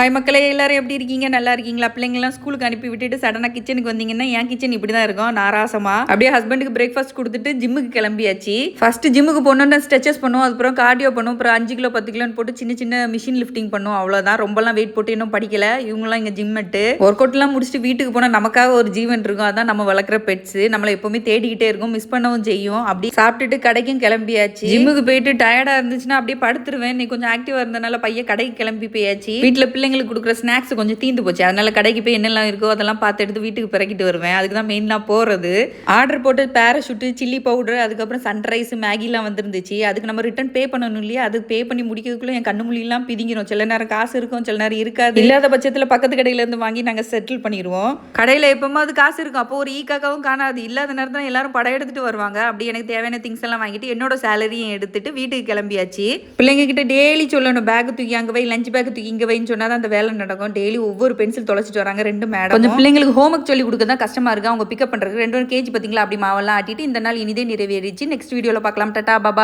Hi மக்களே, எல்லாரும் எப்படி இருக்கீங்க? நல்லா இருக்கீங்களா? பிள்ளைங்கலாம் ஸ்கூலுக்கு அனுப்பி விட்டுட்டு சடனாக கிச்சனுக்கு வந்தீங்கன்னா என் கிச்சன் இப்படி தான் இருக்கும், நாராசமா. அப்படியே ஹஸ்பண்டுக்கு பிரேக்ஃபாஸ்ட் கொடுத்துட்டு ஜிம்முக்கு கிளம்பியாச்சு. ஃபர்ஸ்ட் ஜிம்முக்கு போனோம்னா ஸ்ட்ரெச்சஸ் பண்ணுவோம், அதுக்கப்புறம் கார்டியோ பண்ணுவோம், அப்புறம் 5 கிலோ 10 கிலோன்னு போட்டு சின்ன சின்ன மிஷின் லிஃப்டிங் பண்ணுவோம். அவ்வளோதான். ரொம்பலாம் வெயிட் போட்டு இன்னும் படிக்கல. இவங்கலாம் இங்கே ஜிம்மட்டு ஒர்க் அவுட்லாம் முடிச்சுட்டு வீட்டுக்கு போனால் நமக்காக ஒரு ஜீவன் இருக்கும். அதான் நம்ம வளர்க்குற பெட்ஸ். நம்மளை எப்பவுமே தேடிக்கிட்டே இருக்கும், மிஸ் பண்ணவும் செய்யும். அப்படி சாப்பிட்டுட்டு கடைக்கும் கிளம்பியாச்சு. ஜிம்முக்கு போயிட்டு டயர்டாக இருந்துச்சுன்னா அப்படியே படுத்துருவேன். நீ கொஞ்சம் ஆக்டிவாக இருந்தனால பையன் கடைக்கு கிளம்பி போயாச்சு. வீட்டில் பிள்ளைங்களுக்கு கொடுக்குற ஸ்நாக்ஸ் கொஞ்சம் தீந்து போச்சு. அதனால கடைக்கு போய் என்னெல்லாம் இருக்கோ அதெல்லாம் பார்த்து எடுத்து வீட்டுக்கு பிறக்கிட்டு வருவேன். அதுக்கு தான் மெயினாக போகிறது. ஆர்டர் போட்டு பேராஷூட்டு, சில்லி பவுடர், அதுக்கப்புறம் சன்ரைஸ், மேகிலாம் வந்துருந்துச்சு. அதுக்கு நம்ம ரிட்டன் பே பண்ணணும் இல்லையா? அதுக்கு பே பண்ணி முடிக்கிறதுக்குள்ள என் கண்ணு மொழியெல்லாம் பிதிங்கிடும். சில நேரம் காசு இருக்கும், சில நேரம் இருக்காது. இல்லாத பட்சத்தில் பக்கத்து கடையிலேருந்து வாங்கி நாங்கள் செட்டில் பண்ணிடுவோம். கடையில் எப்போமாவது காசு இருக்கும், அப்போ ஒரு ஈக்காவும் காணாது. இல்லாத நேரத்தில் எல்லாரும் படம் எடுத்துட்டு வருவாங்க. அப்படி எனக்கு தேவையான திங்ஸ் எல்லாம் வாங்கிட்டு என்னோட சேலரியும் எடுத்துட்டு வீட்டுக்கு கிளம்பியாச்சு. பிள்ளைங்க கிட்ட டெய்லி சொல்லணும், பேக் தூக்கி அங்கே வை, லஞ்ச் பேக் தூக்கி இங்கே வைன்னு சொன்னால் தான் அந்த வேலை நடக்கும். டெய்லி ஒவ்வொரு பென்சில் தொலைச்சிட்டு வராங்க 2 மேடம். கொஞ்சம் பிள்ளைங்களுக்கு ஹோம் ஒர்க் சொல்லி கொடுக்க தான் கஷ்டமா இருக்கு. அவங்க பிக்கப் பண்றதுக்கு 2 கேஜி பார்த்தீங்களா, அப்படி மாவெல்லாம் ஆட்டிட்டு இந்த நாள் இனிதே நிறைவேறிச்சு. நெக்ஸ்ட் வீடியோவில் பார்க்கலாம். டாடா பாபா.